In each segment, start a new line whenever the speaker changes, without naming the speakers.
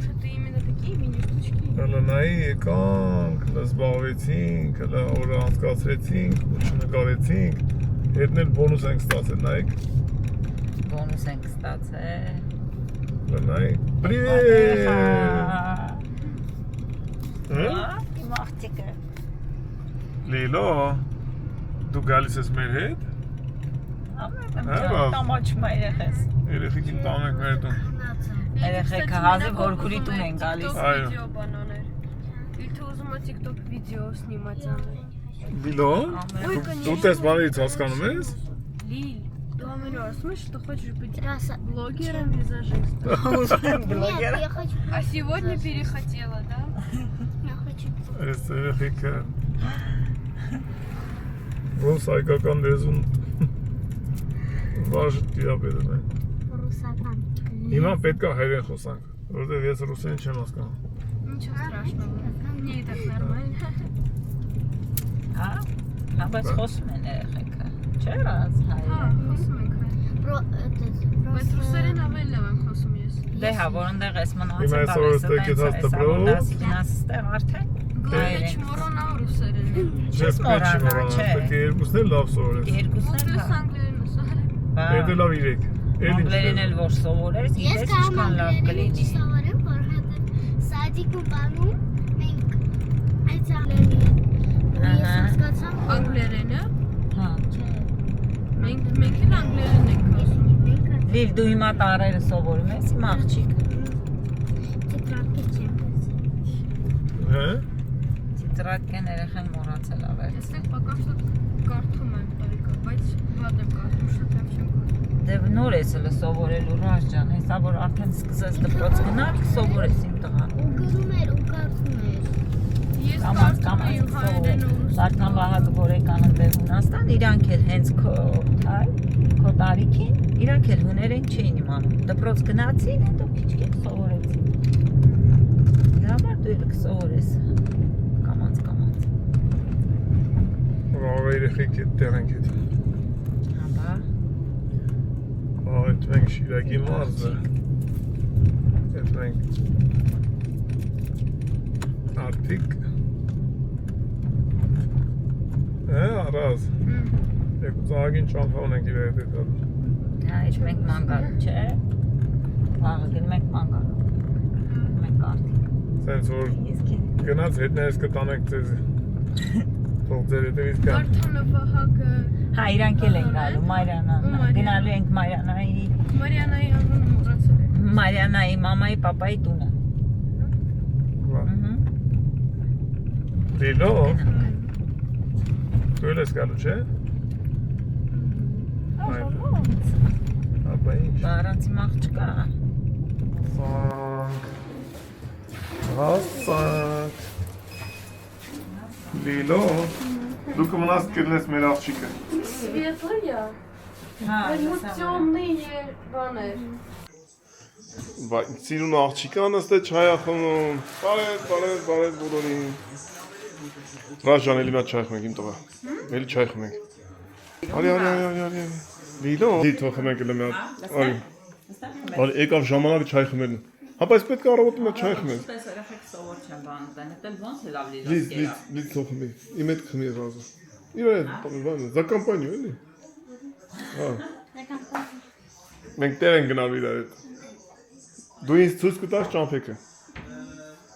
может, это именно такие мини-штучки?
Հլնայի եկանք, լզբաղվեցինք, հլը օրը անցկացրեցինք, ու չնկարեցինք, հետն էլ բոնուս ենք ստացել, նայեք։
Բոնուս ենք ստացել։
Հլնայի, պրիվետ։
Իմ աղջիկը։
Լիլո, դու գալիս ես մեր հետ։
Տամաչում է երեխես։
Երեխեքին տանենք մեր տուն։
Երեխեքը հազիվ հորքուրի տուն են գալիս։
Видео банаներ։ Իլթը ուզում է TikTok վիդեո սնիմաց անել։
Լիլո, դու տես բաներից հասկանում ես։
Лиль, ты ամեն օր ասում ես, что хочешь быть блогером, визажистом.
Блогер։
А сегодня перехотела, да?
Я хочу.
Այս երեխեքը ռուս հայկական լեզուն վարժ դիաբետն է։
Ռուսական։
Հիմա պետք է հայերեն խոսանք, որովհետև ես ռուսերեն չեմ հասկանում։
Ничего страшного. Мне и так нормально.
Հա, բայց խոսում են երեխեքը։ Չէ՞ ռազ
Հա,
հայերեն։
խոսում ենք հայ։ Բայց ռուսերեն ավելի լավ եմ խոսում ես։
Դե հա, որոնտեղ ես
Հիմա
մնացել
այսօր ստեկ ես դպրոց։
դասինաս ստեղ արդեն։
Главное, չմոռանա ռուսերեն։
Չես պետք չի մոռանալ, պետք է երկուսն էլ լավ սովորես։
Երկուսն էլ
Ոստես
հա։
անգլերեն ուսալ։
Եթե լավ իրեք։
Անգլերեն էլ որ սովորես,
Ես
գիտես ինչքան լավ կլինի։
սովորեմ, որովհետև սադիկում բանում մենք այդ անգլերենի ես հասկացամ
Անգլերենը։
Հա։
Մենք էլ անգլերեն ենք խոսում։
Լիլ, դու հիմա տարերը սովորում ես, իմ աղջիկ։
Տետրատկե չեմ
Հա։
Տետրատկեն երեխան մոռացել ավերց։
Այստեղ пока что կարդում եմ только, բայց վատ եմ կարդում, շատ լավ չեմ կարդում։
Դե նոր ես հələ սովորելու Ռազ ջան, հեսա որ արդեն սկսես դպրոց գնալ, սովորես իմ տղան։
ու գրում էր ու կարդում էր
Ես
Կամաց
կարդում եմ հայերեն ու
Վարդան Վահագ Բորեկանը բեր Հունաստան, իրանք էլ հենց քո տարիքին, իրանք էլ հուներեն չէին իմանում։ Դպրոց գնացին, հետո քիչ-քիչ սովորեցին։ Դրա համար դու էլ կսովորես։ Կամաց։
Վաղ երեխեք հետ տեղ ենք հետ։
Հա,
Այդ մենք Շիրակի մարզը։ Այդ մենք Արտիկ։ Առազ։ Եկու ծաղագին ճամփա ունենք իր հետ հետ։
Դա ինչ մենք ման գալու, չէ։ Վաղը գնում ենք ման գալու։ Մենք արդիկ։
Սենց որ
Իսկ
գնաց հետներս կտանենք ձեզ։ Թող ձեր հետևից կան։
Վարդանը Վահագը,
հա, իրանք էլ են գալու, Մարիանան։ Գնալու ենք Մարիանայի,
Մարիանայի անունը մոռացել եմ։
Մարիանայի մամայի, պապայի տունը։
Լիլո։ Դու ես գալու, չէ։ Ապա ինչ։
Առանց իմ աղջկա։
Հասակ։ Լիլո։ Դու կմնաս կրնես մեր աղջիկը։
Светлая,
Հա,
вот темные բաներ։
Բայց սիրուն աղջիկը անստե չայ ախնում։ Բարև բոլորին։ Ռազ ջան, էլի մի հատ չայ խմենք իմ տղա։ Էլի չայ խմենք։ Արի։ Լիլո։ Դի թող խմենք էլի մի հատ։ Արի, եկավ ժամանակը չայ խմելն։ Հա, բայց պետք է առավոտը մի հատ չայ խմել։
Պես երեխեք սովոր չեն բանում, դեն ոնց է լավ
Լիլ թող խմի։ Իմ հետ խմի Ռազը։ Իր հետ բանը, за компанию էլի։ Հա։ Մենք տեղ ենք գնալու իր հետ։ Դու ինձ ցույց կտաս ճամփեքը։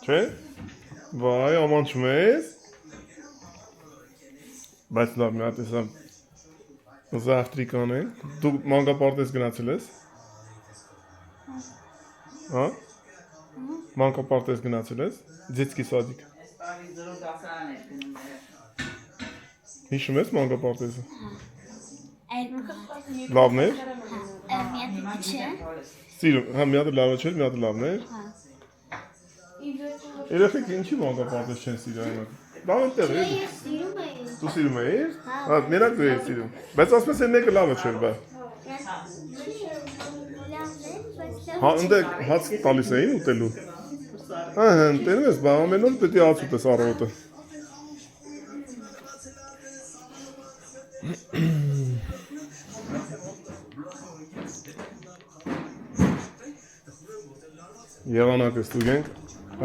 Չէ՞։ Վայ, ամանչում ես։ Բայց լավ, մի հատ էսա զավտրիկան է։ Դու մանկապարտեզ գնացել ես։ Հա։ Մանկապարտեզ գնացել ես։ Детский садик։ Հիշում ես մանկապարտեզը։ Լավն էր։
Չէ։
Սիրում, հա մի հատ լավը չէր, մի հատ լավն էր։ Երեխեք ինչի մանկապարտեզ չեն սիրում։ Լավ են տեղ էլի։
Սիրում էի։
Դու սիրում ես։ Հա, մենակ դու ես սիրում։ Բայց ասում ես մեկը լավը չէր, բա։ Հա, ընդ հաց տալիս էին ուտելու։ Ահա, տենում ես, բա ամեն օր պետք է հաց ուտես առավոտը։ եղանակը ստուգենք։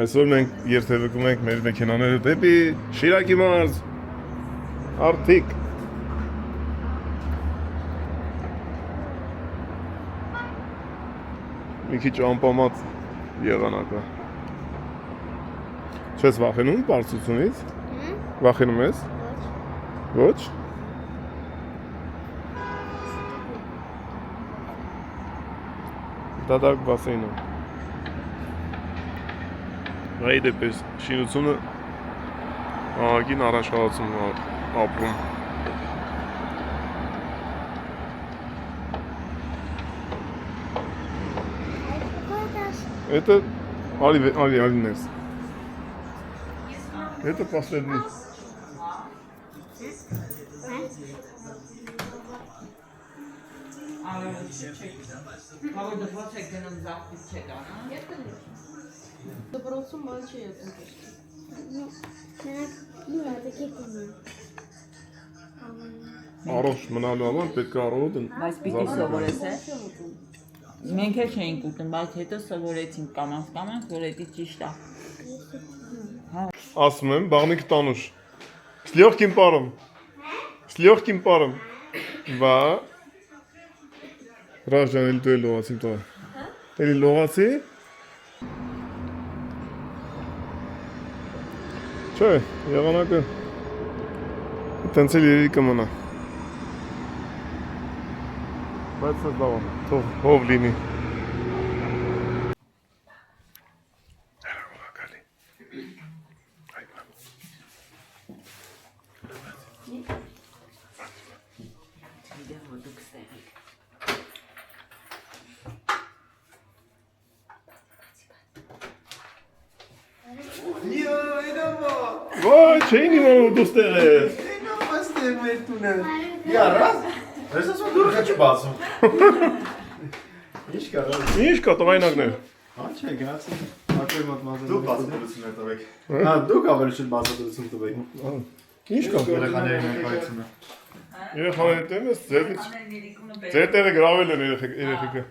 Այսօր մենք երթևեկում ենք մեր մեքենաները դեպի Շիրակի մարզ։ Արդիկ։ Մի քիչ անպամած եղանակը։ Չես վախենում բարձրությունից։ Վախենում ես։ Ոչ։ Դադարկ բասեին է։ Այ դեպս շինությունը աղագին առաջխաղացում ապրում։ Это Алинес. Это последний.
Դպրոցում ման չի եղել։
Такие кумы.
Առողջ մնալու համար պետք է առողջ
Բայց պիտի սովորես, է։ Մենք էլ չէինք ուտում, բայց հետո սովորեցինք կամաց, որ դա ճիշտ է։
ասում եմ բաղնիկ տանուշ։ С легким паром. С легким паром. Բա Ռաժան էլ դու լողացին տա։ Էլի լողացի։ Չէ, եղանակը տենց էլ երևի կմնա։ Բայց սա լավ է, թող հով լինի։ Vay, չէին իմանում դու ստեղ ես։ Ինչ կա տղայնակներ։
Դուք բացատրություն տվեք։ Հա, դուք ավելի շուտ բացատրություն տվեք։
Ինչ կա։
Երեխաների ներկայությունը։
Երեխաների դեմ ես ձեր տեղը գրավել են երեխեքը։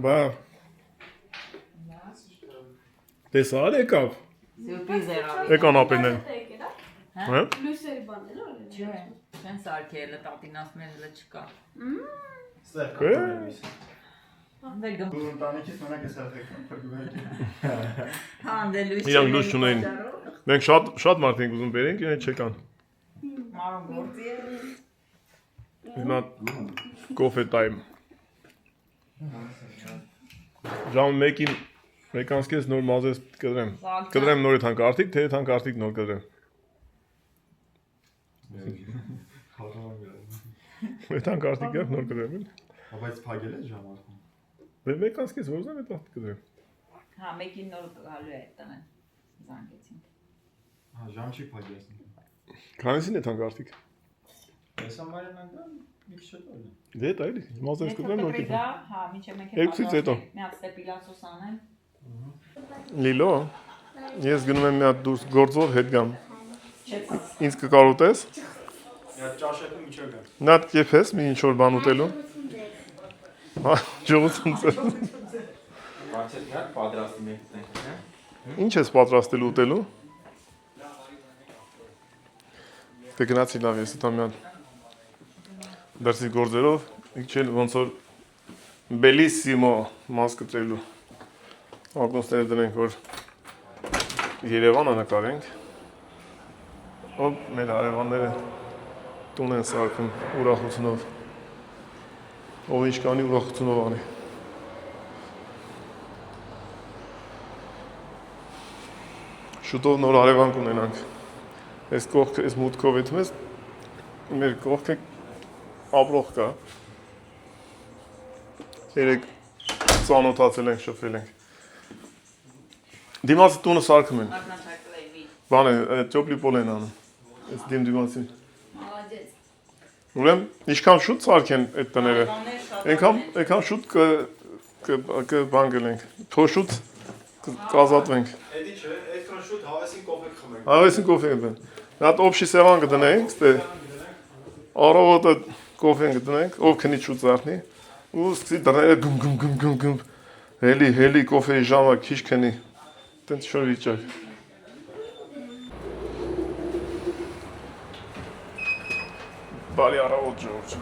Բա։ Տեսա՞ր եկավ։
Սուրպրիզ էր արել։
Եկան ապերներ։ Հա։
Լույսերի բաներ ո՞ր են։
Չէ, չեն սարքել, տատինասներ հələ չկա։
Ստեղ
Կա։
կա։
Անդեր գմ։
Դու ընտանիքից մենակ ես հերթեք փրկվել։
Հա, դե լույս։
Իրանք լույս չունեին։ Մենք շատ մարդ ենք ուզում բերենք, իրենք չեկան։
Մարոն գործի է։
Հիմա coffee time։ Ժամ 1-ին մեկանցքես նոր մազես կդրեմ։ Կդրեմ նոր թանկարտիկ, թե թանկարտիկ նոր կդրեմ։ Թանկարտիկ եւ նոր կդրեմ։
Բայց փագել է ժամանակում։
Դե մեկանցքես որ ուզեմ այդ կդրեմ։
Հա, մեկին նոր գալու է տնեն։ Զանգեցինք։
Հա, ժամ չի փագեցին։
Քանիսին է թանկարտիկ։
Հեսա մարենանգա մի քիչ հետո է։
Դե դա էլի, մազես կդրեմ նոր կդրեմ։
Հա, միջը մենք
Երկուսից հետո։
մի հատ ստեպիլացոս անեն։
Լիլո, ես գնում եմ մի հատ դուրս գործով հետ գամ։
Չէ։
Ինձ կկարոտես։
Դա ճաշակը միջով գա։
Նա կեփես մի ինչ որ բան ուտելու։ Հա, ջողություն ծեր։
Բացել գա պատրաստի մենք տենք, հա։
Ինչ ես պատրաստել ուտելու։ Դե գնացի լավ ես դա մի հատ դրսի գործերով, իջել ոնց որ բելիսիմո մաս կտրելու։ Ակնոցները դնենք, որ Երևանը նկարենք։ Ով մեր հարևանները տուն են սարքում ուրախությունով։ Ով ինչ կանի ուրախությունով անի։ Շուտով նոր հարևան կունենանք։ Այս կողքը, այս մուտքով եթում ես, մեր կողքը ապրող կա։ Երեք ծանոթացել ենք, շփվել ենք։ Դիմացի տունը սարքում են։
Մատնաչակել է մի։
Բան է, ճոպլիպոլ են անում։ Այս դիմացին։
Մալադեց։
Ուրեմն, ինչքան շուտ սարքեն այդ տները, այնքան շուտ բան գնենք, թոշուտ կազատվենք։
Էդի չէ, այդքան շուտ հավեսին կոֆե կխմենք։
Հավեսին կոֆե կդնենք։ Նա օբշի սեղան կդնենք, ստե առավոտը կոֆեն կդնենք, ով քնի շուտ զարթնի, ու սկսի դռները գում Հելի կոֆեի ժամը քիչ քնի։ Տենց շոր վիճակ։ Բարի առավոտ Ժորժ։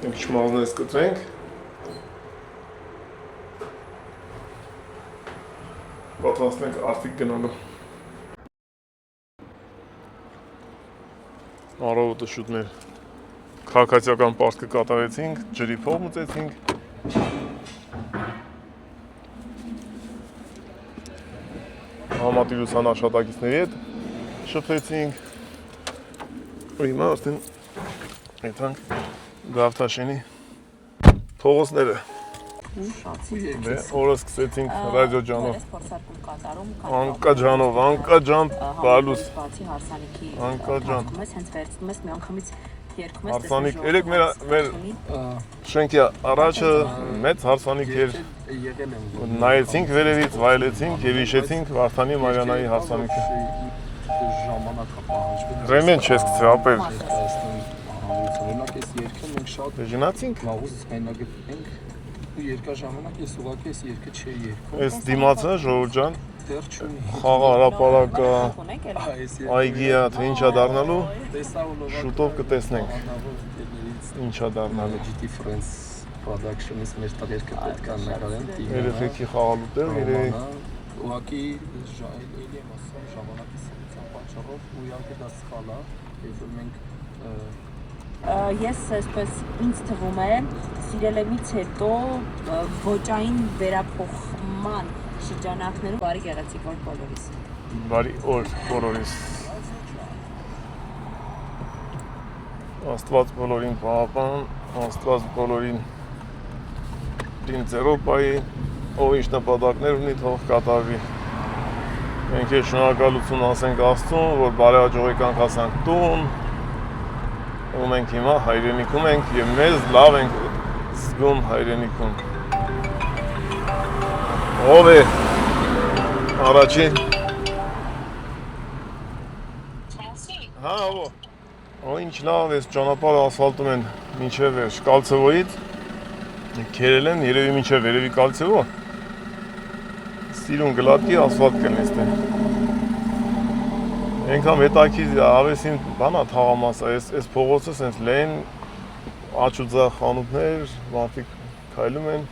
Ինչ մազնես կտրենք։ Պատրաստենք արդիկ գնալու։ Առավոտը շուտ մեր քաղաքացիական պարտքը կատարեցինք, ջրի փող մուծեցինք։ Համատիրության աշխատակիցների հետ շփվեցինք։ Հիմա արդեն եթանք գավթաշենի փողոցները։ Դե օրը սկսեցինք ռադիո ջանով։ Անկա ջանով, անկա ջան, բալուս։ Անկա ջան։
Հենց վերցնում ես մի անգամից երկում ես։
Հարսանիք, երեք մեր շենքի առաջը մեծ հարսանիք էր։ Նայեցինք վերևից, վայելեցինք եւ հիշեցինք Վարդանի Մարյանայի հարսանիքը։
Ժամանակը պահանջվում է։
Ռեմեն չես գցի, ապեր։
Օրինակ այս երգը մենք շատ
Ժնացինք։
վաղուց հենագետենք ու երկար ժամանակ ես ուղղակի այս երգը չէի երգում։
Այս դիմացը Ժողովուրդ ջան,
Դեռ չունի։
խաղը հրապարակա,
Այս
այգիա, թե ինչա դառնալու,
տեսա ու նոր
շուտով կտեսնենք
անհավատ
ինչա դառնալու։
GT Friends Production-ից մեր տղերքը պետք է նկարեն տիմը։
Երեխեքի խաղալու տեղ իրեն
Ուղղակի էլի եմ ասում ժամանակի սրության պատճառով ու իհարկե դա սխալ է, երբ որ մենք
Ես այսպես ինձ թվում է սիրելեմից հետո ոճային վերափոխման շրջանակներում բարի գեղեցիկ օր բոլորիս։
բարի օր բոլորիս։ Աստված բոլորին պահապան, Աստված բոլորին դիմձերով պայի, ով ինչ նպատակներ ունի թող կատարվի։ Մենք է շնորհակալություն ասենք Աստծուն, որ բարեհաջողեկանք հասանք տուն, ու մենք հիմա հայրենիքում ենք եւ մեզ լավ ենք զգում հայրենիքում։ Ով է առաջին։ Հա, ո ինչ լավ է, ճանապարհը ասֆալտում են մինչև վերջ Կալցեվոյից։ Քերել են երևի մինչև վերևի Կալցեվո։ Սիրուն գլատի ասֆալտ կլինի ստե։ Ենքամ հետաքրքիր ավեսին բանա թաղամասը, այս փողոցը սենց լեն աչուձախ խանութներ, մարդիկ քայլում են։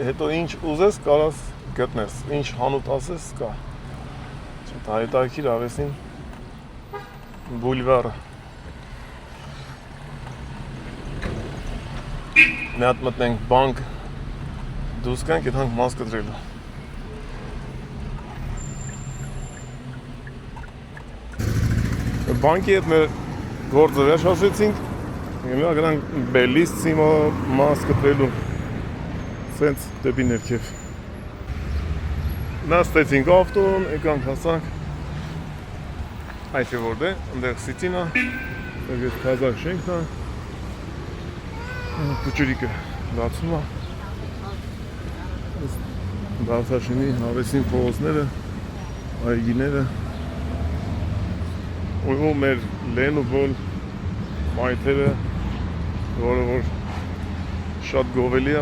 Հետո ինչ ուզես կարաս գտնես, ինչ հանութ ասես կա։ Դա հետաքրքիր ավեսին բուլվարը։ Մի հատ մտնենք բանկ, դուրս գանք, եթանք մաս կտրելու։ Բանկի հետ մեր գործը վերջացրեցինք, հիմա գնանք Բելիսցի մաս կտրելու, սենց դեպի ներքև։ Նստեցինք ավտոն, եկանք հասանք, այդ է որդ է, ընդեղ սիցին է, ես կազակ շենքն է, պուճուրիկը լացում է, Բաղթաշինի հավեսին փողոցները, այգիները, ու մեր լեն ու բոլ մայթերը, որը որ շատ գովելի է,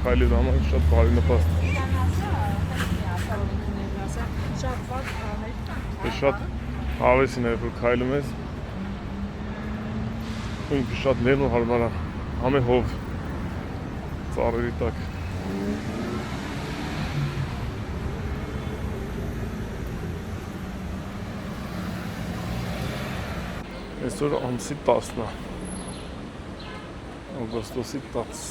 քայլելու համար շատ բարի նպաստ է։ Շատ հավեսին է, որ քայլում ես, ու ինքը շատ լեն ու հարմար է, համե հով ծառերի տակ։ Այսօր ամսի 10-ն է, օգոստոսի 10։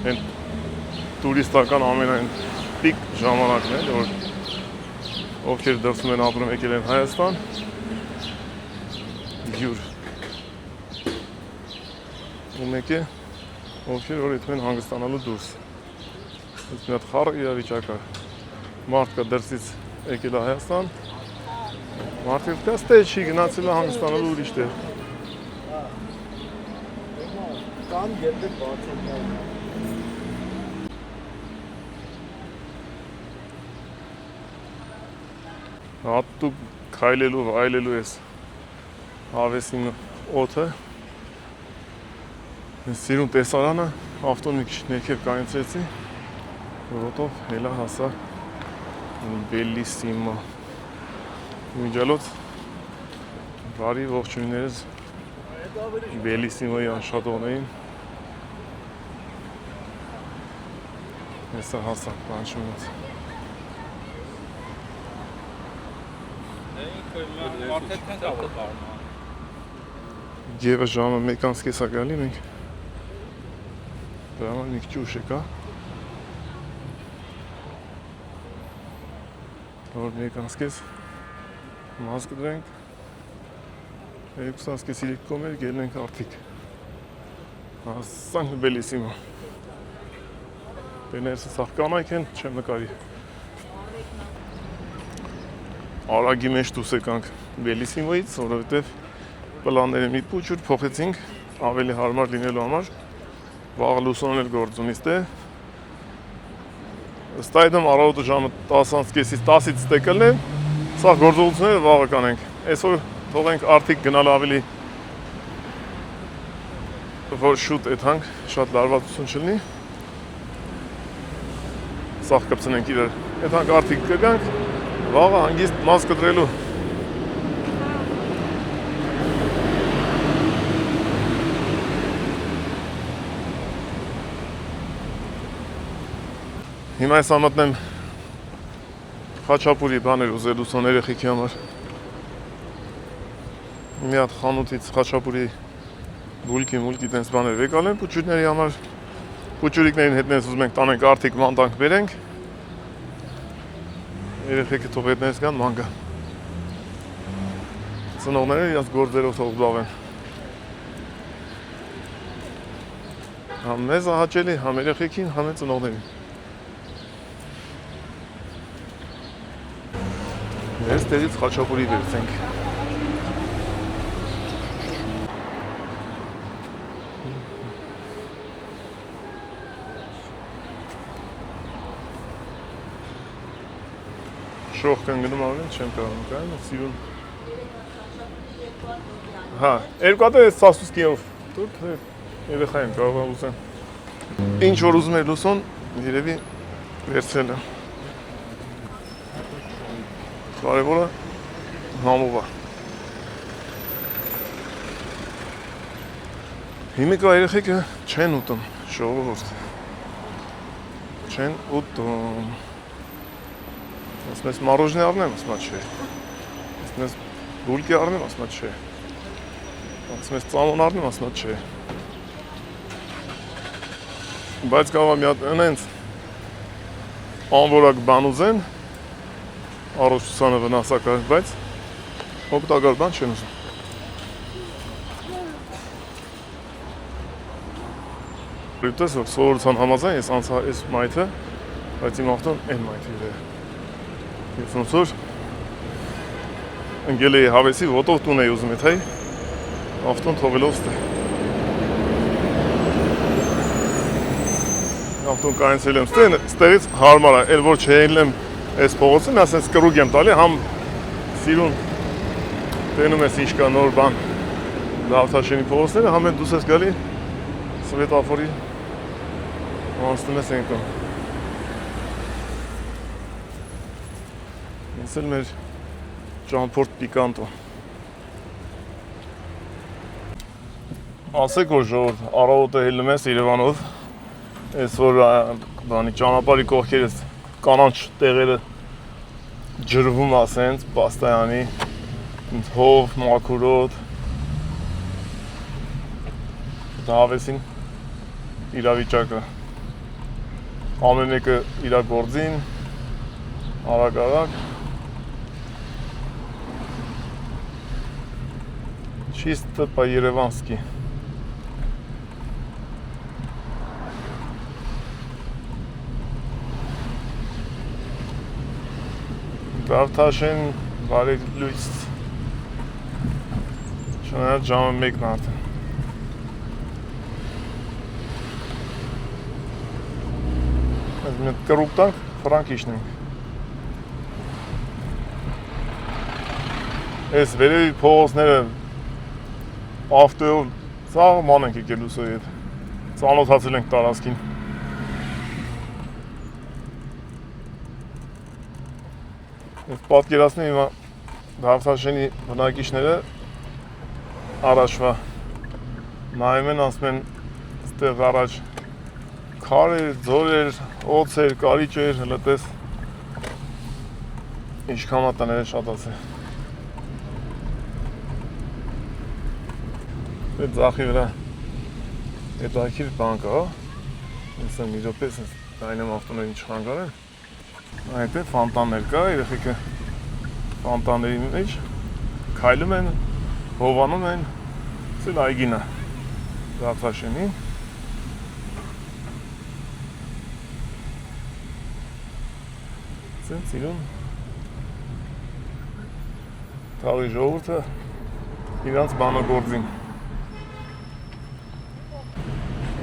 Են տուրիստական ամենայն պիկ ժամանակն է, որ ովքեր դրսում են ապրում եկել են Հայաստան, յուր։ Ու մեկ է, ովքեր որ եթում են հանգստանալու դուրս։ Այս մի հատ խառը իրավիճակ է, մարդ կա դրսից եկել է Հայաստան, մարդիկ կա ստե չի գնացել է հանգստանալու ուրիշ տեղ։
Կան գերդեր բացում։
Հատ դու քայլելու, այլելու ես Հավեսին օդը։ Ես սիրուն տեսարանը ավտոն մի քիչ ներքև կայացրեցի, որովհետև հելա հասա Bellissimo միջալոց բարի ողջույններս Bellissimo-ի աշխատողներին Հեսա հասակ բանջումից Եվը ժամը 1:30 գալի մենք Դրա համար մի քիչ ուշ եկա Որ 1:30 մազ կդրենք 2:30 իրիկ կոմեր գելնենք արդիկ Հասանք Bellissimo Բեներսը սաղ կանայք են, չեմ նկարի Արագի մեջ դուս եկանք Bellissimo-ից, որովհետև պլանները մի փոքր փոխեցինք, ավելի հարմար լինելու համար Վաղ լուսոնն էլ գործունից է Ըստ այդմ առավոտը ժամը 10:30-ից 10-ից ստեկլն է Սաղ գործողությունները վաղը կանենք Այսօր թողենք արդիկ գնալ ավելի Որ շուտ եթանք, շատ լարվածություն չլնի Սաղ կպցնենք իրար Եթանք արդիկ կգանք Վաղը հանգիստ մազ կտրելու Հիմա ես ամատնեմ խաչապուրի բաներ ուզել ուսոն երեխիքի համար Մի հատ խանութից խաչապուրի բուլքի տենց բաներ վեկալ են պուչուրների համար Պուչուրիկներին հետնես ուզում ենք տանենք արդիկ մանտանք բերենք Երեխիքը թող հետնես կան ման կան Ծնողները իրաց գործերով թող զբաղվեն Համ մեզ ահաճելի, համ երեխիքին, համ է ծնողներին Ես տեղից խաչապուրի վերցենք Շող կնգնում ավեն, չեմ կարանում կայում, սիրուն Հա, երկու հատ է սասուսկիով Դուր երեխա եմ կարող ուզեմ Ինչ որ ուզում էր լուսոն, երևի վերցրել եմ Կարևորը համով է Հիմիկա երեխեքը չեն ուտում, ժողովուրդ Չեն ուտում Ասում ես մարոժնի առնեմ, ասում ես չէ Ասում ես բուլկի առնեմ, ասում ես չէ Ասում ես ծամոն առնեմ, ասում ես չէ Բայց կարող մի հատ ընենց անվորակ բան ուզեն Առողջությանը վնասակար, բայց օգտակար բան չեն ուզում Պրիտես որ սովորության համաձայն ես անցա այս մայթը Բայց իմ ավտոն են մայթի վրա Ես ոնց որ ընկել էի հավեսի ոտով տուն էի ուզում եթայ Ավտոն թողելով ստե Ավտոն կայնցել եմ ստե Ստեղից հարմար է, էլ որ չհելնեմ Այս փողոցին ասենց կրուկ եմ տալի համ սիրուն տենում ես ինչ կա նոր բան Դավթաշենի փողոցները համ են դուս ես գալի Սվետաֆորի անցնում ես ենքում Ես էլ մեր ճամփորդ պիկանտո Ասեք որ ժողովուրդ առավոտը հելնում ես Երևանով Այս որ բանի ճանապարհի կողքերից կանանչ տեղերը ջրվում ասենց, պաստայանի, հով, մաքուրոտ Դավեսին իրավիճակը Ամեն մեկը իրա գործին, արագ Чисто по-երևանսկի Դավթաշեն բարի լույս Չնայած ժամը մեկն արդեն Այս մի կրուկ տանք, ֆրանկ իշնենք Այս վերևի փողոցները ավտոյով ծաղման ենք եկել ուսոյ հետ, ծանոթացել ենք տարածքին։ Ես պատկերացնեմ հիմա Դավթաշենի բնակիչները առաջվա նայում են, ասում են ստեղ առաջ քար էր, ձոր էր, օձ էր, կարիճ էր, հլը տես ինչքան տները շատացել։ Այդ ձախի վրա հետաքրքիր բան կա, ես եմ մի րոպե դայնեմ ավտոներին չխանգարեմ, այդ է ֆոնտաններ կա, երեխեքը ֆոնտանների մեջ քայլում են, հովանում են, սել այգին է Դավթաշենի։ Սենց իրուն թաղի ժողովուրդը իրանց բանագործին։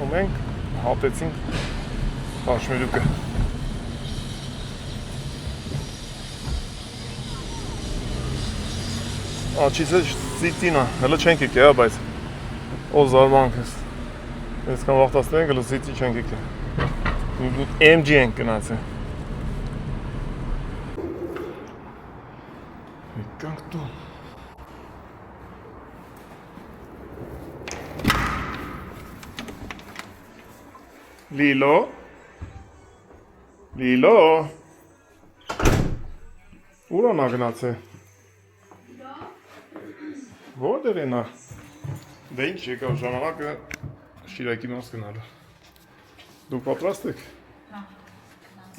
Ու մենք հատեցինք Խաշմերուկը։ Աչիսը սիտինա, հլը չենք եկե, բայց ով զարմանք ես։ Ես կան վաղտասներ ենք, հլը սիտի չենք եկե։ MG ենք գնացել։ Եկանք տուն։ Լիլո։ Լիլո։ Ուր անա գնացել։ Որտեղ է նա։ Դե ինչ եկավ ժամանակը Շիրակի մաս գնալու։ Դուք պատրաստ եք։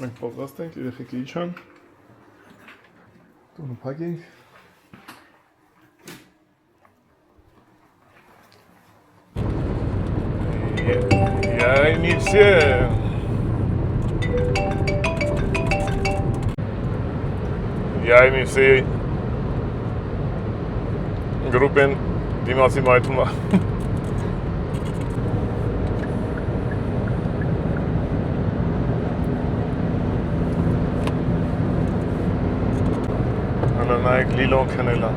Մենք պատրաստ ենք, երեխեքը իջան։ Տունը փակենք։ Я не все. Я не все. Группен դիմացի մայթում է։ Հələ նայեք լիլոն քնել է։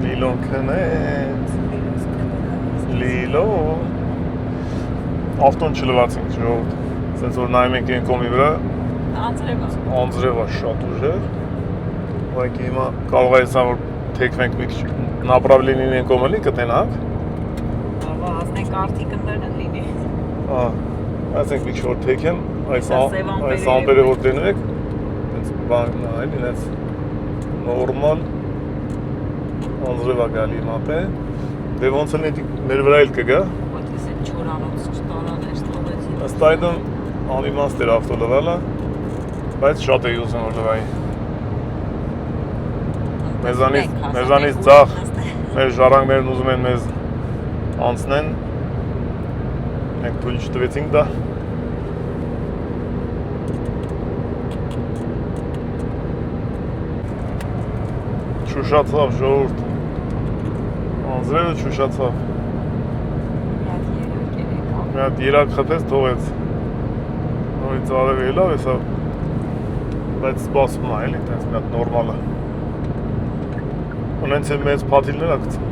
Լիլոն քնեց։ Լիլո։ Ավտոն չլվացինք ժողովուրդ։ Սենց որ նայում ենք են կոմի վրա։ Անձրև է շատ ուժեղ։ Ուղղակի հիմա կարող է սա որ թեքվենք մի քիչ направление են կոմելի կտենանք։
Ահա հասնենք արտիկները լինի։
Հա, ասենք մի քիչ որ թեքեն, այս ամպերը որ դնում եք, այնց բան այլ ինձ նորմալ անձրև է գալի մապե։ Դե ոնց էլ մեր վրա էլ կգա։
Ոդես է չորանոց չտարաներ ստողեցի։
Ըստ այդմ անիմաստ էր ավտո լվալը, բայց շատ էի ուզում որ լվայի։ Մեզանից ձախ մեր ժառանգներն ուզում են մեզ անցնեն, մենք թույլ չտվեցինք դա։ Չուշացավ ժողովուրդ, անձրևը չուշացավ։ Մի հատ երակ խտեց թողեց, նորից արև ելավ էսա, բայց սպասում է էլի, տենց մի հատ նորմալ է։ Ունենց է մեծ պաթիլներ ակցում։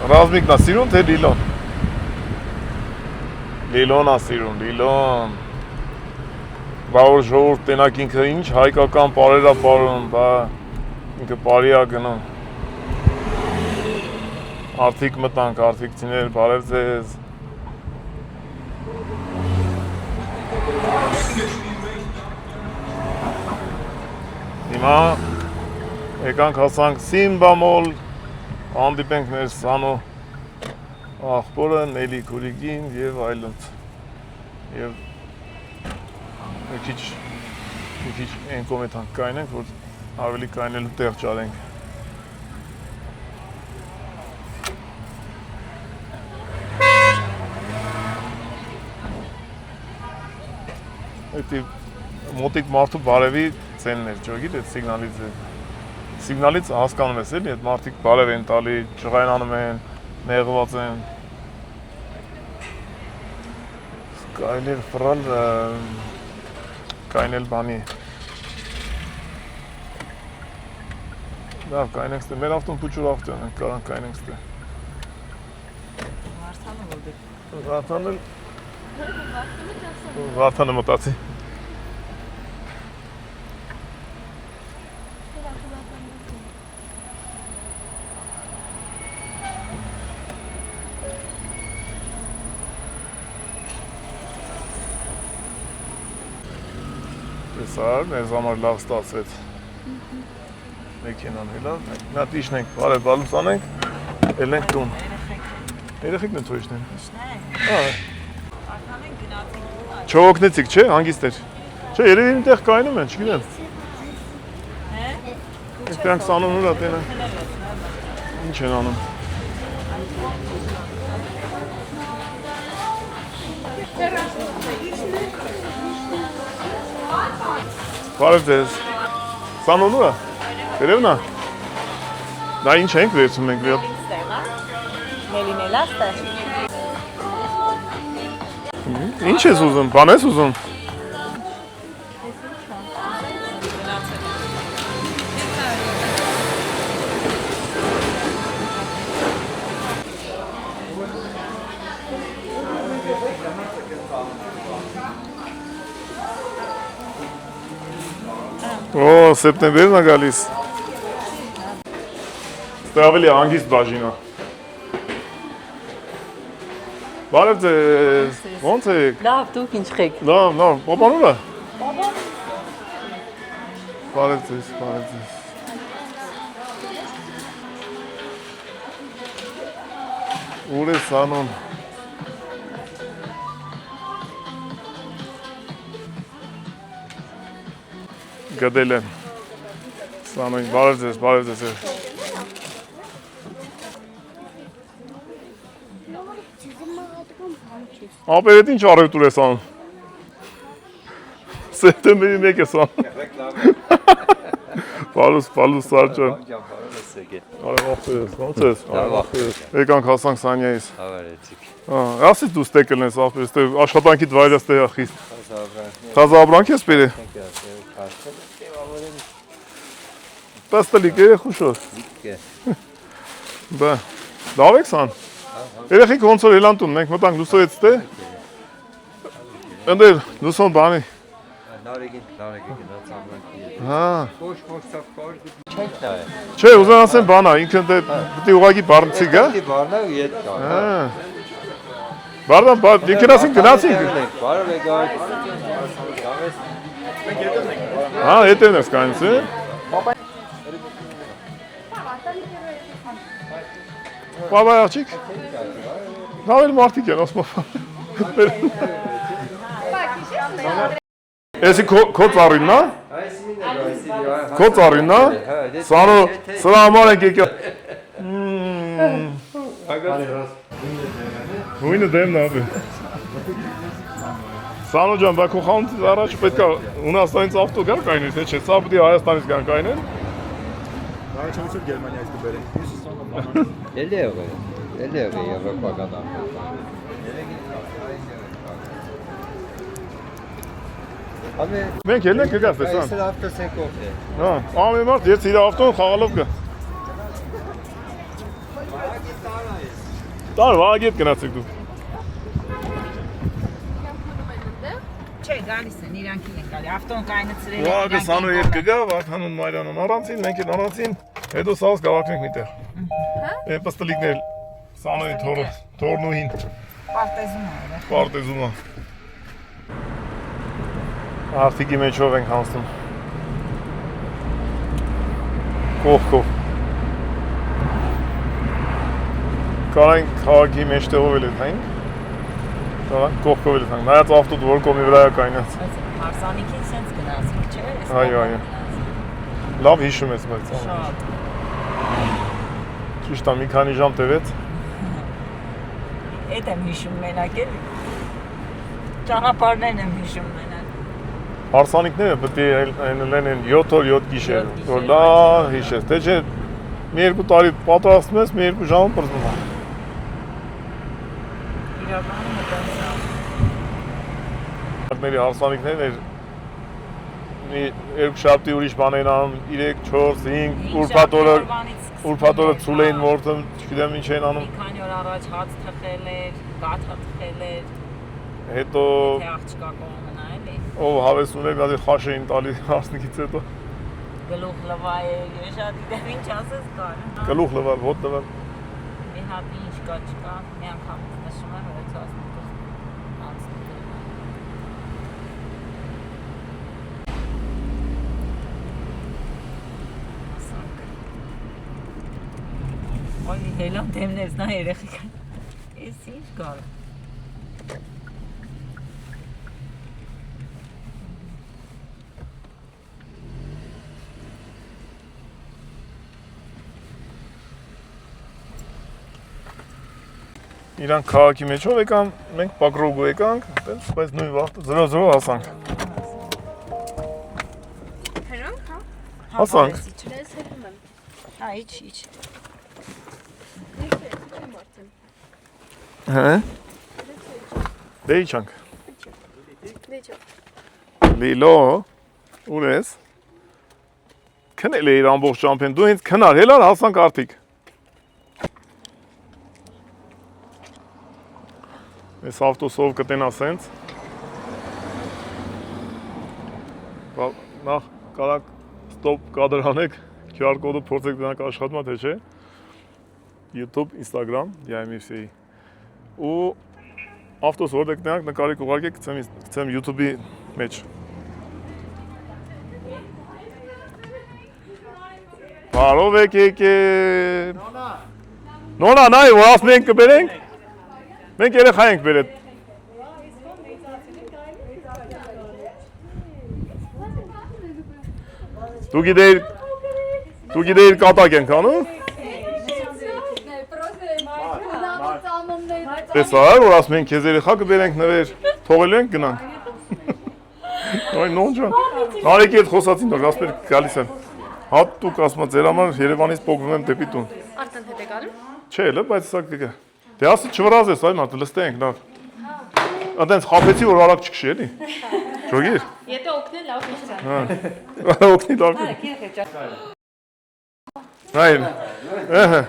Ռազմիկն է սիրուն, թե լիլոն։ Լիլոն է սիրուն, լիլոն։ Բա որ ժողովուրդ տենակ ինքը ինչ հայկական պարեր է պարում, բա ինքը պարի է գնում։ Արդիկ մտանք, արդիկցիներ, բարև ձեզ։ Հիմա եկանք հասանք Սիմբամոլ, հանդիպենք մեր Սանո աղբորը, Նելի Քուրիգին և այլնց։ Եվ մի քիչ այն կողմից հանք կայնենք, որ ավելի կայնելու տեղ ճարենք։ Էդի մոտիկ մարդու բարևի ցենն էր, ճոգիր, այդ սիգնալից հասկանում ես էլի, այդ մարդիկ բարև են տալի, ջղայնանում են, նեղված են։ Կայնել ֆրալ, կայնել բանի։ Լավ, կայնենք ստե, մեր ավտոն պուչուր ավտոն են, կարան կայնենք ստե։ Վարդանը մտացի։ Տեսար, մեզ համար լավ ստացվեց մեքենան հելավ, նա տիշնենք, բարև բալուց անենք, էլենք տուն։ Երեխիքն են թո իշնեն։ Չողոքնեցիք, չէ, հանգիստ էր։ Չէ, երևի մի տեղ կայնում են, չգիտեմ։ Ինչպյանք սանուն ուրա տենը։ Ինչ են անում։ Բարև ձեզ։ Սանուն ուրա։ Վերևնա։ Դա ինչ ենք վերցում ենք վեր։
Նելին էլաստը։
Ինչ ես ուզում, բան ես ուզում։ Օ, սեպտեմբերն է գալիս։ Ստե ավելի հանգիստ բաժինա։ Բարև ձեզ, ոնց եք։
Լավ, դուք ինչ եք։
Լավ, պապան ուր է։ Բարև ձեզ, բարև ձեզ։ Ուր է Սանոն։ Գդել եմ։ Սանոն, բարև ձեզ։ Ապերետ ինչ առևտուր ես անում։ Սեպտեմբերի 1 ես անում։ Պալուս Սարջան։ Բարև աղբերս, ոնց ես։ Եկանք հասանք Սանյայից։ Ասից դու ստեկլն ես աղբերս, աշխատանքիդ վայրը ստեղ է խիստ։ Թազաբրանք ես բերի։ Պաստալիկ երեխուշոր։ Բա, լավ եք Սան։ Երեխիք ոնց որ էլանտում, մենք մտանք լուսոյեց տե։ Ընդեր, լուսոն բանի։
Նարեգին գնաց ամրանքի հետ։
Հա։
Ոչ սավկար չենք նայել։
Չէ, ուզեն ասեմ բանա, ինքն դե պիտի ուղղակի բառնցի գա։
Պիտի բառնա ու ետ գա։
Հա։ Բարդան, ինքն ասին գնացինք։
Բարև եկար։
Հա, հետևն ես կանից, է։ Բաբա աղջիկ։ Նավել մարդիկ են, ասում։ Էսի քո ծառինն է։ Քո ծառինն է։ Սանո սրա համար ենք եկել։ Հույնը դեմն է։ Սանո ջան, բա քո խանութից առաջ պետք է Հունաստանից ավտո գար կայնես, չէ՞, սա պետք է Հայաստանից գան կայնեն։
Առաջնություն Գերմանիայից կբերենք։
Էլի եվրոպական ամբողջ։
Մենք ելնենք կգաս, տեսան։
Այսօր ավտոսենք ով է։
Հա, ամեն մարդ ես իր ավտոն խաղալով գա։ Տար վագետ գնացեք դու։
Չէ, գալիս են, իրանքին են գալի, ավտոն կայնացրել են։
Վագը Սանո հետ կգա, Վարդանուն Մարյանուն առանցին, մենք են առանցին, հետո սաղս գավակնենք միտեղ։ Են պստլիկներ Սանոյի թորնուհին։ Պարտեզում է։ Արդիկի մեջով ենք հանցնում։ կողքով։ Կարանք քաղաքի մեջտեղով էլ ենք։ Կարանք կողքով էլ ենք։ Նայած ավտոդ որ կողմի վրա է կայնած։
Հարսանիքին սենց գնացիք, չէ՞։
Այո, այո։ Լավ հիշում ես բայց։
Շատ։
Ճիշտ է, մի քանի ժամ տևեց։
Էդ եմ հիշում մենակ էլի։ Ճանապարհներն եմ հիշում մենակ։
Հարսանիքները պետք է լինեն 7 օր 7 գիշեր, որ լավ հիշես։ Դե չէ, մի 2 տարի պատրաստում ես, մի 2 ժամ պրծնում է։
Իրականում
Ների հարսանիքներն էր մի 2 շաբթի ուրիշ բաներ անում, 3, 4, 5, ուրբաթ օրը ցուլ էին մորթում, չգիտեմ ինչ էին անում։
Մի քանի օր առաջ հաց թխել էր, գաթա թխել էր։
Հետո
Թե աղջկա կողմնա էլի։
ով հավես ուներ, մի հատ խաշ էին տալի հարսնիքից հետո։
Գլուխ լվայել, ես շատ գիտեմ ինչ ասես կար։
Գլուխ լվալ, ոտը լվալ։
Մի հատ ինչ կա չկա, մի անգամ նշում եմ որ ցածնի Ոյ հելան դեմներս նա երեխեք։ Էս ինչ կար։
Իրանք քաղաքի մեջով եկան, մենք Պակրոգու եկանք, բայց նույն վաղ 0-0 հասանք։
Հերոնք, հա։
Հասանք։
Ես հերում եմ։
Հա, իչ։
Հա։ Դե իջանք։ Լիլո, ուր ես։ Քնել էիր ամբողջ ճամփեն, դու հենց քնար, հելար հասանք արդիկ։ Ես ավտոսով կտենա սենց։ Նախ կարակ ստոպ կադր անեք, QR կոդը փորձեք դրանք աշխատում է թե չէ։ YouTube, Instagram, DMFC-ի։ Ու ավտոս որտեղ կտենանք նկարիք ուղարկեք, գցեմ YouTube-ի մեջ։ Բարով եք եկել։ Նոնա, նայ, որ ասում ենք կբերենք։ Մենք երեխա ենք բերել։ Դու գիտեիր կատակ ենք անում։ Տեսա, որ ասում ենք քեզ երեխա կբերենք նվեր, թողելու ենք գնանք։ Այ նոնջա։ Արեկի հետ խոսացին, դեռ ասպեր գալիս եմ։ Հատուկ ասма ձեր համար Երևանից փոխվում եմ դեպի տուն։
Արտան հետ է գալու։
Չէ, լավ, բայց սա կգա։ Դե ասի չվրազես, այ մարդը լստենք լավ։ Այդտենց խափեցի որ արագ չքշի էլի։ Ճոգիր։
Եթե օգնել լավ ինչ է։
Հա։ Օգնի լավ։ Այ։ Ահա։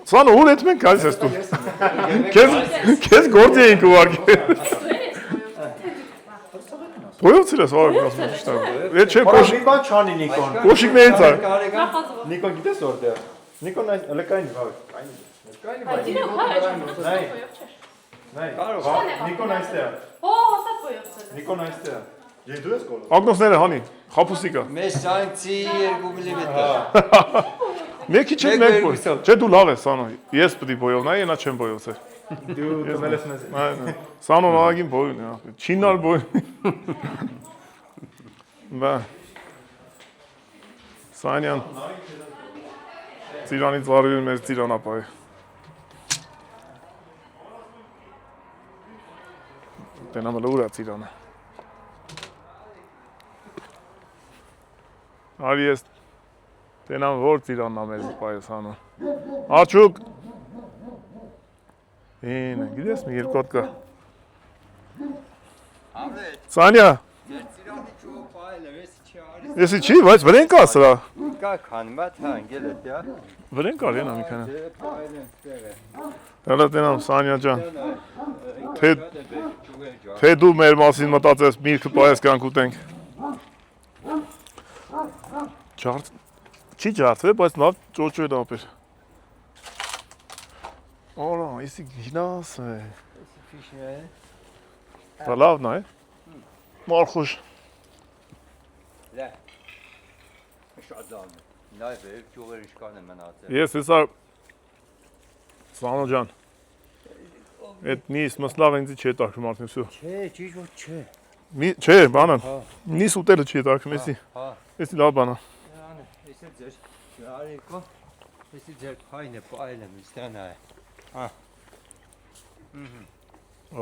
Սանո ուր հետ մենք գալիս ես դու։ Քեզ գործի էինք ուղարկել։ Բոյոցել ես արագ ասում ճիշտ է։ Է չէ կոշիկ։
Մի բան չանի Նիկոն։
Կոշիկներից է։
Նիկոն գիտես որտեղ։ Նիկոն այս լեկայինի վաղ։ Նայ։ Կարող է։ Նիկոն այստեղ է։
Օ, հաստատ բոյոցել։
Նիկոն այստեղ է։ Ես դու ես կողմ։
Ագնոսները հանի, խապուսիկա։
Մեծ սանցի 2 մմ։
Մեկի չէ մեկ բոյ։ Չէ դու լավ ես Սանո։ Ես պետք է բոյովնայի, նա չեմ բոյոցել։
Դու տվել ես մեզ։
Այո։ Սանոն ագին բոյն է, չինար բոյ։ Բա։ Սանյան։ Ծիրանից վարվել մեր ծիրանապահը։ Տենամ լուր է ծիրանը։ Արի ես տենամ որ ծիրանն ամեր պայս հանում։ Աչուկ։ Ինը, գիտես մի երկու հատ կա։ Սանյա։
Ծիրանի ճուղ պայել է, ես չի արի։
Եսի չի, բայց վրեն կա սրա։
Կա քանմա թանգել է դա։
Վրեն կա ենա մի քանի։
Պայել են ստեղը։
Հələ տենամ Սանյա ջան։ Թե դու մեր մասին մտածես միրգը պայես կանք ուտենք։ Ջարդ։ Չի ջարդվել, բայց լավ ճոճվել ապեր։ Օրա, եսի գինաս է։
Ֆիշն է։
Դա լավն է։ Մարխուշ։
Լա։ Շատ լավ։ Նայ վեր ճյուղեր ինչքան է մնացել։
Ես հեսա Սանո ջան։ Այդ նիս մսլավ ինձ չի տակում արդեն всё։
Չէ, ճիշտ ոչ չէ։
Չէ, բանան։ Նիս ուտելը չի տակում, էսի։
Հա։
Էսի լավ բան է։
Անը, էսի ձեր արիկո։ Էսի ձեր փայնը պայել եմ իստան այ։ Հա։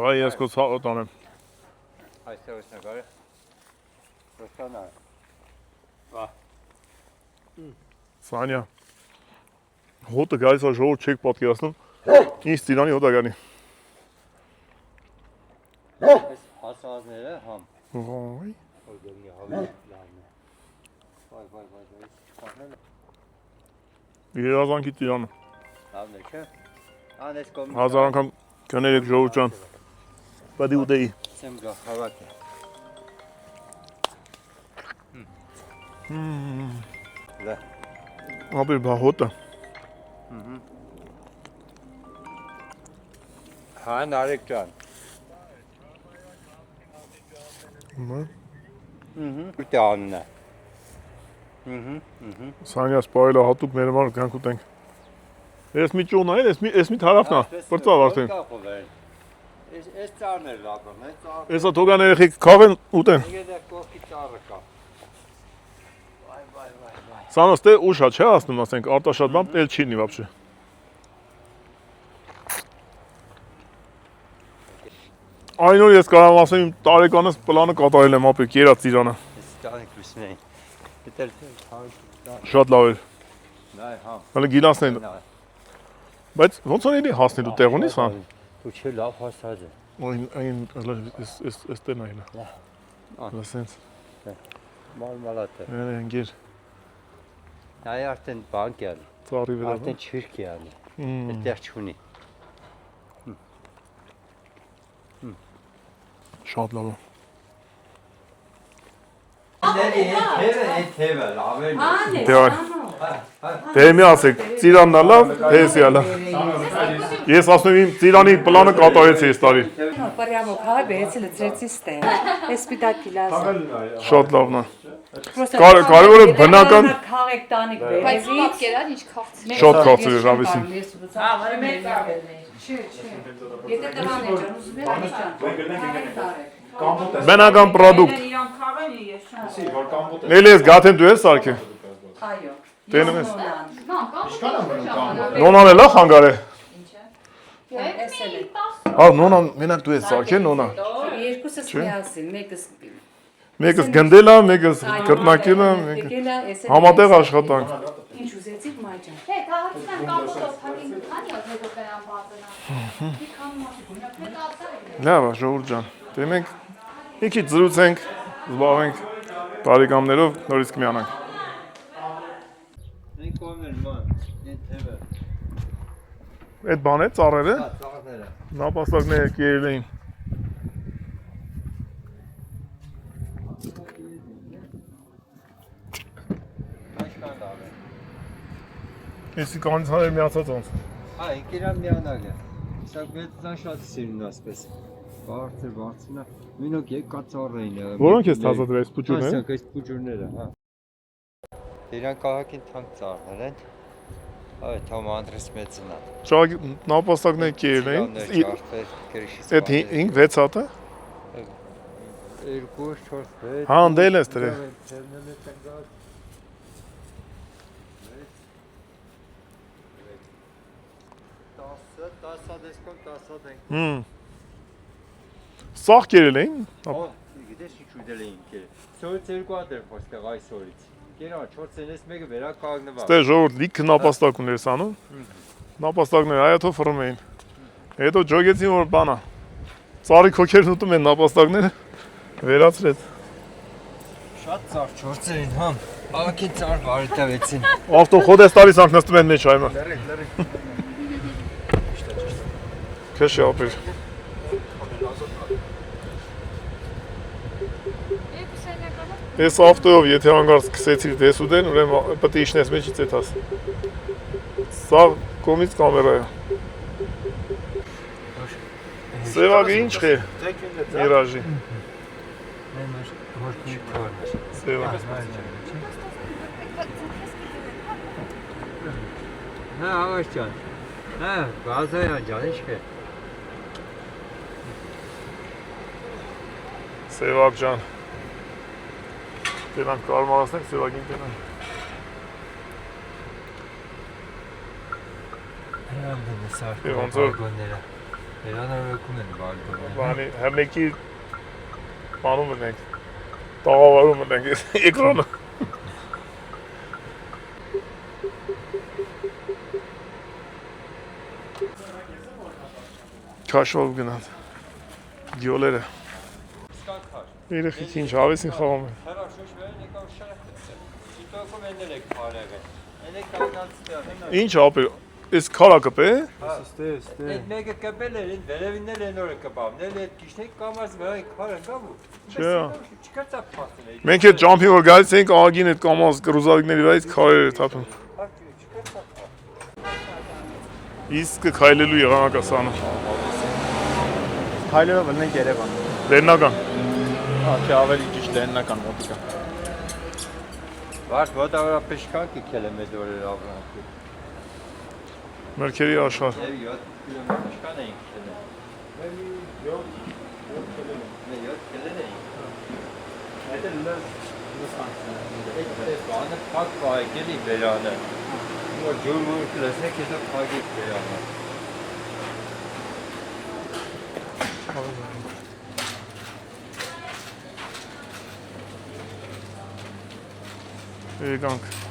Այ ես քո ցավը տանեմ։
Այստեղ ես նկարը։ Ոստանա։ Վա։
Սանյա։ Հոտը գալիս է ժողովուրդ չեք պատկերացնում։ Ինչ ծիրանի հոտը գանի։
Այս հասածները համ։
Ոյ։
Օրգոնի հավի լավն է։ Վայ, չփախնել։
Երազանքի ծիրանը։
Լավն է, չէ։ Անես կոմ։
Հազար անգամ կներեք ժողովուրդ ջան։ Բադի ուտեի։
Սեմ գա հավաք է։ Լա։
Ապեր բա հոտը։
Հա, Նարեկ ջան։ Ուտե անն է։
Սանյա սպայելը հատուկ մեր համար գանք ուտենք։ Ես մի ճոն այլ, ես մի թարախն է, պրծավ արդեն։
Ես ծառներ լակում, է ծառ։
Եսա թողան երեխեք քավեն ուտեն։
Եդե կողքի ծառը կա։
Սանոս դե ուշա չէ ասնում ասենք արտաշատ բան էլ չի նի вообще։ Այնօր ես կարող ասեմ իմ տարեկանս պլանը կատարել եմ ապիկ երած Իրանը։
Ես տանիք լուսն էի։ Դետել
Շատ լավ էր։
նայ հա։
Հələ գիլասն են։ Բայց ոնց որ էլի հասնել ու տեղ ունի սա։
Դու չէ լավ հասած է։
Այն էս տեն այլը։ Լասենց։
Մարմալատ է։
Ընկեր
Նայ արդեն բանկ է։
ծառի վրա։
Արդեն չիրք է անի։ Այդտեղ չունի։
Շատ լավ է։
Թևը լավ է։
Դե այ։ Դե մի ասեք, ծիրանն է լավ, հեսի է լավ։ Ես ասում եմ իմ ծիրանի պլանը կատարեցի այս տարի։
Прямо քաղ բերեցել ծրեցի ստե։ Էսպիտակ գիլասը։
Շատ լավն է։ Կարևորը բնական
քաղեք տանիք
Բայց
բերեցի։
պատկերար ինչ քաղցր։
շատ քաղցր է ռավեսին։
Եթե տղան է ջան, ուզում եք
Բնական պրոդուկտ։
Իրան քաղեն ես չեմ։
Էլի ես գաթեն դու ես սարքի։
Այո։
Տենում ես։
Նո,
Նոնան է լավ խանգարե։
Էսել է։
Հա նոնան մենակ դու ես սարքի նոնա։
Երկուսս միասին,
Մեկս գնդելա, մեկս կրտնակելա, մեկս համատեղ աշխատանք։
ինչ ուզեցիք մայջան։
Թե քաղաքական կամուտով թակին քանի օդով կան բացենա։ Մի քանի մասը։
Լավ է, ժողովուրդ ջան։ Դե մենք մի քիչ զրուցենք, զբաղվենք տարեկամներով, նորից կմիանանք։
Մենք կողմեր ման, այն թևը։
Այդ բան է ծառերը,
Հա, ծառները։
նապաստակները կերել էին։
Ինչքան լավ է։
Էսի կանցաներ միացած ոնց։
Հա, ինքերան միանակ է։ Սա մեծան շատ սիրուն ասպես։ Բարձրնա։ Մինոք եկա ծառային։
Որոնք ես թազադրել այս փուճուրները։
Այսինքն այս փուճուրները, հա։ Իրան քաղաքին թանկ ծառներ են։ Այ Թոմ Անդրես մեծն է։
Շակ նապաստակները կերել էին։ Այդ 5-6 հատը։
2-4
Հա, անդել ես դրե։ Սաղ կերել էին։
Գիտես ինչ ուտել էին կերել։ Սորից 2 հատ էր խոսքեղ այսօրից։ Կերա 4-ից մեկը վերականգնվա։
Ստե ժողովուրդ լիքը նապաստակ ուներ սանում։ Նապաստակները այաթով ֆռում էին։ Հետո ջոգեցին որ բանա։ Ծառի քոքերն ուտում են նապաստակները։ Վերացրեց։
Շատ ծառ 4 էին, հա։ Ակի ծառ բարետավեցին։
Ավտոխոդ էս տարի սանք նստում են մեջ այմա։ Քեշի ապեր։ Ես ավտոյով եթե հանգարց սկսեցիր դես ուտեն, ուրեմն պետք է իջնես մեջից էթաս։ Սա կողմից կամերա է։ Սևագը ինչ է։ Միրաժի։ Սևա։
Hə, Ağaçcan. Hə, Qazayan can, eşkə.
Sevakcan. Tenen karmalasın, Sevak'ın tenen.
Herhalde ne sarkı
Ondan-
balkonlara. Herhalde öykümün balkonlara.
Yani her ne ki manum ne? Dağa var mı ne? Ekranı. Kaç oldu günah? Diyorlar. Երեխեք ինչ ավես են խաղում են։
Хорошо, շվերն եկավ շարակը։ Շիտոկում ենելեք բարեղը։ Ենեք կանգնացիա։
Ինչ ապե, այս քարակը է։
Այդ մեկը կպել էր, վերևիններ են օրը կպավնել, այդ կիշնեք կամաց վրա քարը կավ ու։
Չէ։
Չկարծա փաստել է։
Մենք այդ ջամփին որ գալիս ենք աղագին այդ կամազ կրուզակների վրայից քարեր թափում։ Իսկ քայլելու եղանակասանը։
Քայլերով ելնենք Երևան։
Լեննական։
Չէ, ավելի ճիշտ լեննական մոտիկա։
Վարդ ոտավորապես կան կիքել է մեծ օրեր ավրանքի։
Մերքերի աշխարհ։
Եվ 7 կիլոմետր շքան էինք քելել։ Մենք 7 քելել էինք։ Այդ էլ լս բանը փակ վայկելի վերանը։ Որ ջուրմուր կլսեք, հետո փակեք վերանը։
Եկանք։